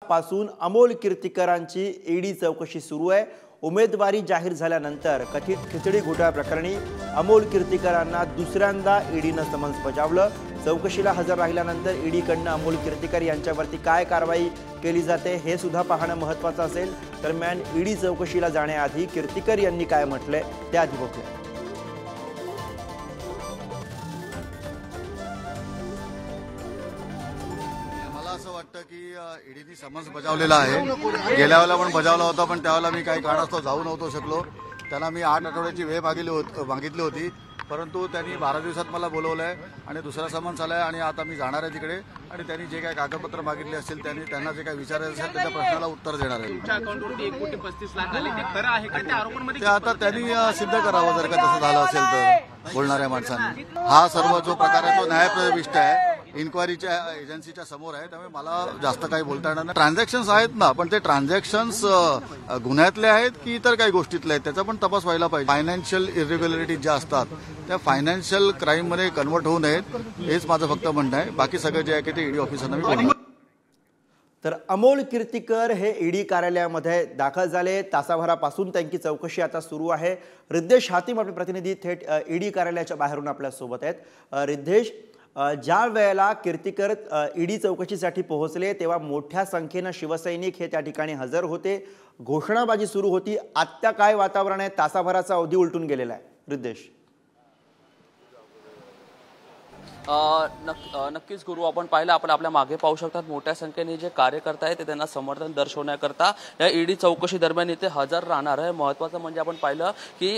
पासून अमोल कीर्तीकरांची ईडी चौकशी सुरू आहे। उमेदवारी जाहीर झाल्यानंतर कथित खिचडी घोटाळा प्रकरणी अमोल कीर्तीकरांना दुसऱ्यांदा ईडीनं समन्स बजावलं। चौकशीला हजर राहिल्यानंतर ईडीकडनं अमोल कीर्तीकर यांच्यावरती काय कारवाई केली जाते हे सुद्धा पाहणं महत्त्वाचं असेल। दरम्यान ईडी चौकशीला जाण्याआधी कीर्तीकर यांनी काय म्हटलंय ते आधी बघूया। असं वाटतं की ईडीने समन्स बजावलेला आहे। गेल्या वेळेला पण बजावला होता, पण त्यावेळेला मी काही कारणास्तव जाऊ नव्हतो शकलो। त्यांना मी 8 आठवड्याची वेळ मागितली होती, परंतु त्यांनी 12 दिवसात मला बोलवलंय आणि दुसरा समन्स आलाय आणि आता मी जाणार आहे तिकडे आणि त्यांनी जे काही कागदपत्र मागितले असतील त्यांना जे काही विचारायचं असेल त्याच्या प्रश्नाला उत्तर देणार आहे। तुमच्या अकाउंटवरती 1,35,00,000 आले, ते खरं आहे का? त्या आरोपांमध्ये ते आता त्यांनी सिद्ध करावं, जर का तसं झालं असेल तर बोलणाऱ्या माणसांनी। हा सर्व जो प्रकार आहे तो न्यायप्रविष्ट आहे, इन्क्वायरीच्या एजन्सीच्या समोर आहे, त्यामुळे मला जास्त काही बोलता येणार नाही। ट्रान्झॅक्शन्स आहेत ना, पण ते ट्रान्झॅक्शन्स गुन्ह्यातले आहेत की इतर काही गोष्टीतले आहेत त्याचा पण तपास व्हायला पाहिजे। फायनान्शियल इरेग्युलरिटीज ज्या असतात त्या फायनान्शियल क्राईम मध्ये कन्वर्ट होऊ नयेत, हेच माझं फक्त म्हणणं आहे। बाकी सगळं जे आहे ते ईडी ऑफिसरना मी बोलणार। तर अमोल कीर्तीकर हे ईडी कार्यालयामध्ये दाखल झाले। तासाभरापासून त्यांची चौकशी आता सुरू आहे। रिद्धेश हातीम आपले प्रतिनिधी थेट ईडी कार्यालयाच्या बाहेरून आपल्या सोबत आहेत। रिद्धेश, ज्या वेळेला कीर्तीकर ईडी चौकशीसाठी पोहोचले तेव्हा मोठ्या संख्येने शिवसैनिक हे त्या ठिकाणी हजर होते, घोषणाबाजी सुरू होती। आत्ता काय वातावरण आहे? तासाभराचा अवधी उलटून गेलेला आहे। रिद्धेश, नक्कीच गुरु, आपण पाहिलं, आपण आपल्या मागे पाहू शकतात मोठ्या संख्येने जे कार्यकर्ते आहेत ते त्यांना समर्थन दर्शवण्याकरता या ईडी चौकशी दरम्यान इथे हजर राहणार आहे। महत्त्वाचं म्हणजे आपण पाहिलं की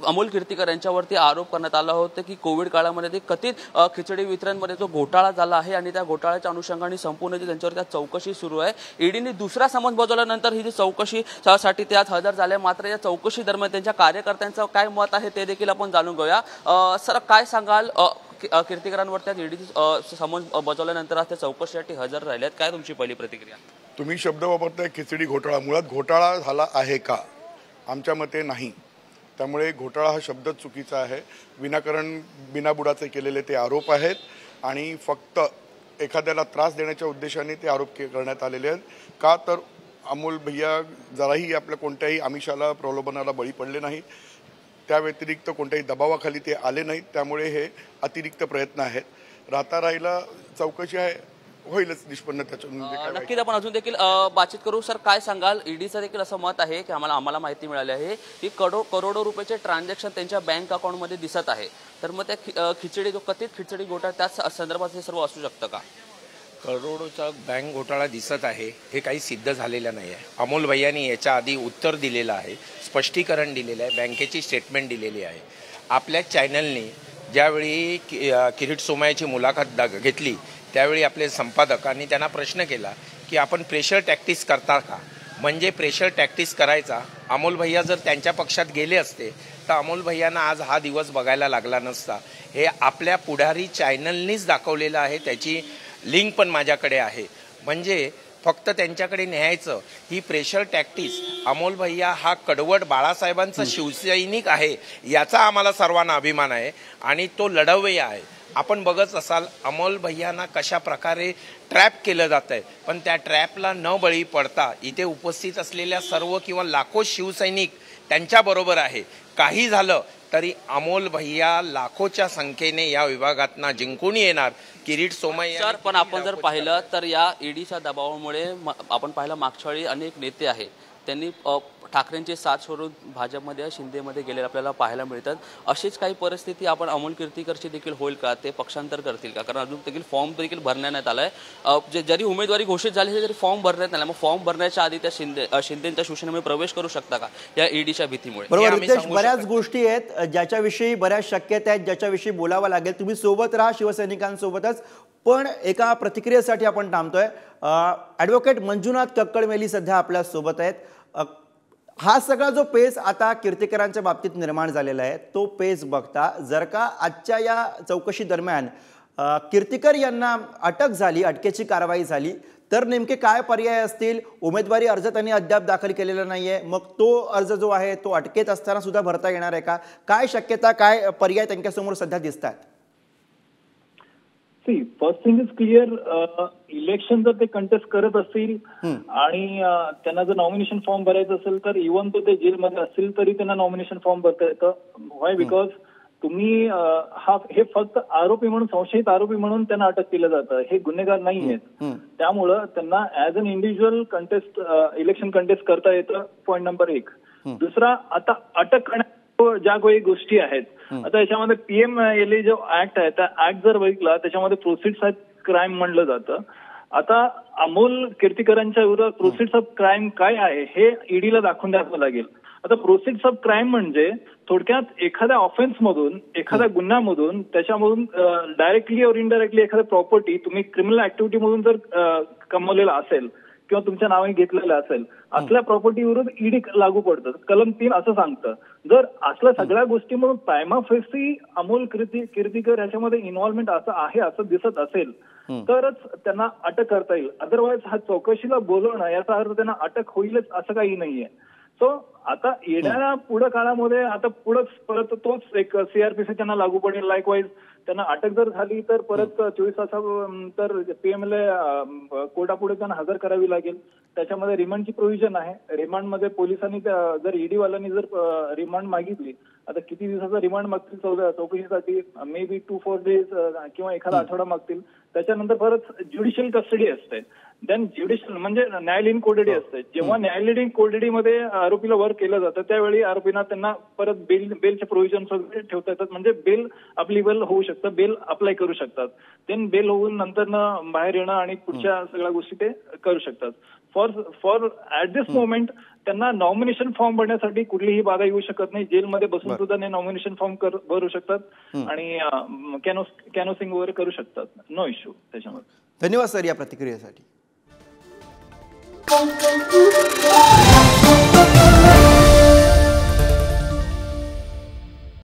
अमोल कीर्तीकर यांच्यावरती आरोप करण्यात आला होता की कोविड काळामध्ये ते कथित खिचडी वितरणमध्ये जो घोटाळा झाला आहे आणि त्या घोटाळ्याच्या अनुषंगाने संपूर्ण त्यांच्यावर त्या चौकशी सुरू आहे। ईडीने दुसरा समन्स बजावल्यानंतर ही जी चौकशीसाठी ते आज हजर झाले। मात्र या चौकशी दरम्यान त्यांच्या कार्यकर्त्यांचं काय मत आहे ते देखील आपण जाणून घेऊया। सर, काय सांगाल? कीर्तीकरांवरती ईडी समन्स बजावल्यानंतर आज त्या चौकशीसाठी हजर राहिल्यात, काय तुमची पहिली प्रतिक्रिया? तुम्ही शब्द वापरताय खिचडी घोटाळा, मुळात घोटाळा झाला आहे का? आमच्या मते नाही। त्यामुळे घोटाळा हा शब्द चुकीचा आहे। विनाकारण बिनाबुडाचे केलेले ते आरोप आहेत आणि फक्त एखाद्याला त्रास देण्याच्या उद्देशाने ते आरोप करण्यात आलेले आहेत। का तर अमोल भैया जराही आपल्या कोणत्याही आमिषाला प्रलोभनाला बळी पडले नाही, त्या व्यतिरिक्त कोणत्याही दबावाखाली ते आले नाहीत। त्यामुळे हे अतिरिक्त प्रयत्न आहेत। राहिला चौकशी आहे, होईलच निष्पन्न त्याच्या। नक्कीच आपण अजून देखील बातचीत करू। सर, काय सांगाल? ईडीचं देखील असं मत आहे की आम्हाला माहिती मिळाली आहे की करोडो रुपयाचे ट्रान्झॅक्शन त्यांच्या बँक अकाउंटमध्ये दिसत आहे। तर मग त्या कथित खिचडी घोटाळा त्या संदर्भात हे सर्व असू शकतं का? करोडोचा बँक घोटाळा दिसत आहे हे काही सिद्ध झालेलं नाही आहे। अमोल भैयांनी याच्या आधी उत्तर दिलेलं आहे, स्पष्टीकरण दिलेलं आहे, बँकेची स्टेटमेंट दिलेली आहे। आपल्या चॅनलने ज्यावेळी किरीट सोमय्याची मुलाखत घेतली त्यावेळी आपले संपादकांनी त्यांना प्रश्न केला की आपण प्रेशर टॅक्टिक्स करता का? म्हणजे प्रेशर टॅक्टिक्स करायचा। अमोल भैया जर त्यांच्या पक्षात गेले असते तर अमोल भैयांना आज हा दिवस बघायला लागला नसता। हे आपल्या पुढारी चॅनलनीच दाखवलेलं आहे, त्याची लिंक पण माझ्याकडे आहे। म्हणजे फक्त त्यांच्याकडे न्यायचं ही प्रेशर टॅक्टिक्स। अमोल भैया हा कडवट बाळासाहेबांचा शिवसैनिक आहे, याचा आम्हाला सर्वांना अभिमान आहे आणि तो लढवय्या आहे। आपण बघत असाल अमोल भैयांना कशा प्रकारे ट्रॅप केलं जात आहे, पण त्या ट्रॅपला न बळी पडता इथे उपस्थित असलेल्या सर्व किंवा लाखो शिवसैनिक त्यांच्याबरोबर आहे। काही झालं तरी अमोल भैया लाखोच्या संख्येने या विभागातना जिंकून येणार। किरीट सोमय्या सर, पण आपण जर पाहिलं तर या ईडीच्या दबावामुळे आपण पाहिलं मागच्या वेळी अनेक नेते आहेत त्यांनी ठाकरेंची साथ सोडून भाजपमध्ये शिंदेमध्ये गेलेले आपल्याला पाहायला मिळतात। अशीच काही परिस्थिती आपण अमोल कीर्तीकरची देखील होईल का? ते पक्षांतर करतील का? कारण अजून देखील फॉर्म देखील भरण्यात आलाय। जरी उमेदवारी घोषित झाली तरी फॉर्म भरण्यात आला, मग फॉर्म भरण्याच्या आधी त्या शिंदेच्या शिवसेनेमध्ये प्रवेश करू शकता का या ईडीच्या भीतीमुळे? बरोबर, बऱ्याच गोष्टी आहेत ज्याच्याविषयी बऱ्याच शक्यता आहेत, ज्याच्याविषयी बोलावं लागेल। तुम्ही सोबत राहा शिवसैनिकांसोबतच, पण एका प्रतिक्रियेसाठी आपण थांबतोय। ॲडव्होकेट मंजुनाथ कक्कळमेली सध्या आपल्या सोबत आहेत। हा सगळा जो पेस आता कीर्तीकरांच्या बाबतीत निर्माण झालेला आहे तो पेस बघता जर का आजच्या या चौकशी दरम्यान कीर्तीकर यांना अटक झाली, अटकेची कारवाई झाली तर नेमके काय पर्याय असतील? उमेदवारी अर्ज त्यांनी अद्याप दाखल केलेला नाहीये, मग तो अर्ज जो आहे तो अटकेत असताना सुद्धा भरता येणार आहे का? काय शक्यता, काय पर्याय त्यांच्यासमोर सध्या दिसतात? First thing is clear, election जर ते कंटेस्ट करत असतील आणि त्यांना जर नॉमिनेशन फॉर्म भरायचं असेल तर इव्हन तो ते जेलमध्ये असतील तरी त्यांना नॉमिनेशन फॉर्म भरता येतं. व्हाय? बिकॉज तुम्ही हे फक्त आरोपी म्हणून, संशयित आरोपी म्हणून त्यांना अटक केलं जातं, हे गुन्हेगार नाही आहेत. त्यामुळं त्यांना as an individual contest election contest करता येतं. Point number 1. दुसरा, आता अटक करण्या ज्या काही गोष्टी आहेत, आता याच्यामध्ये PMLA जो ऍक्ट आहे त्या ऍक्ट जर बघितला त्याच्यामध्ये प्रोसिड्स ऑफ क्राईम म्हणलं जातं. आता अमोल कीर्तीकरांच्या विरोधात प्रोसिड्स ऑफ क्राईम काय आहे हे ईडीला दाखवून द्यावं लागेल. आता प्रोसिड्स ऑफ क्राईम म्हणजे थोडक्यात एखाद्या ऑफेन्स मधून, एखाद्या गुन्ह्यामधून, त्याच्यामधून डायरेक्टली और इनडायरेक्टली एखाद्या प्रॉपर्टी तुम्ही क्रिमिनल ऍक्टिव्हिटी मधून जर कमवलेला असेल किंवा तुमच्या नावे घेतलेलं असेल, असल्या प्रॉपर्टी विरुद्ध ईडी लागू पडतं. कलम 3 असं सांगतं. जर असल्या सगळ्या गोष्टी म्हणून प्रायमा फेसी अमोल कीर्तीकर याच्यामध्ये इन्व्हॉल्वमेंट असं आहे असं दिसत असेल तरच त्यांना अटक करता येईल. अदरवाईज हा चौकशीला बोलवणं याचा अर्थ त्यांना अटक होईलच असं काही नाहीये. सो आता येणाऱ्या पुढे काळामध्ये आता पुढंच परत तोच एक CRPC त्यांना लागू पडेल. लाईकवाईज त्यांना अटक जर झाली तर परत 24 तासानंतर PMLA कोर्टापुढे त्यांना हजर करावी लागेल. त्याच्यामध्ये रिमांडची प्रोव्हिजन आहे. रिमांडमध्ये पोलिसांनी जर ईडी वाल्यांनी जर रिमांड मागितली, आता किती दिवसाचा रिमांड मागतील चौकशीसाठी, मे बी 2-4 डेज किंवा एखादा आठवडा मागतील. त्याच्यानंतर परत ज्युडिशियल कस्टडी असते. देन ज्युडिशियल म्हणजे न्यायालयीन कोठडी असते. जेव्हा न्यायालयीन कोठडीमध्ये आरोपीला वर्क केलं जातं त्यावेळी आरोपींना त्यांना परत बेलचे प्रोव्हिजन वगैरे ठेवता येतात. म्हणजे बेल अप्लिकेबल होऊ शकतं, बेल अप्लाय करू शकतात. देन बेल होऊन नंतर बाहेर येणं आणि पुढच्या सगळ्या गोष्टी ते करू शकतात. फॉर ऍट दिस मोमेंट त्यांना नॉमिनेशन फॉर्म भरण्यासाठी कुठलीही बाधा येऊ शकत नाही. जेलमध्ये बसून सुद्धा नॉमिनेशन फॉर्म भरू शकतात आणि कॅनोसिंग वगैरे करू शकतात. नो इश्यू त्याच्यामध्ये. धन्यवाद सर या प्रतिक्रियेसाठी.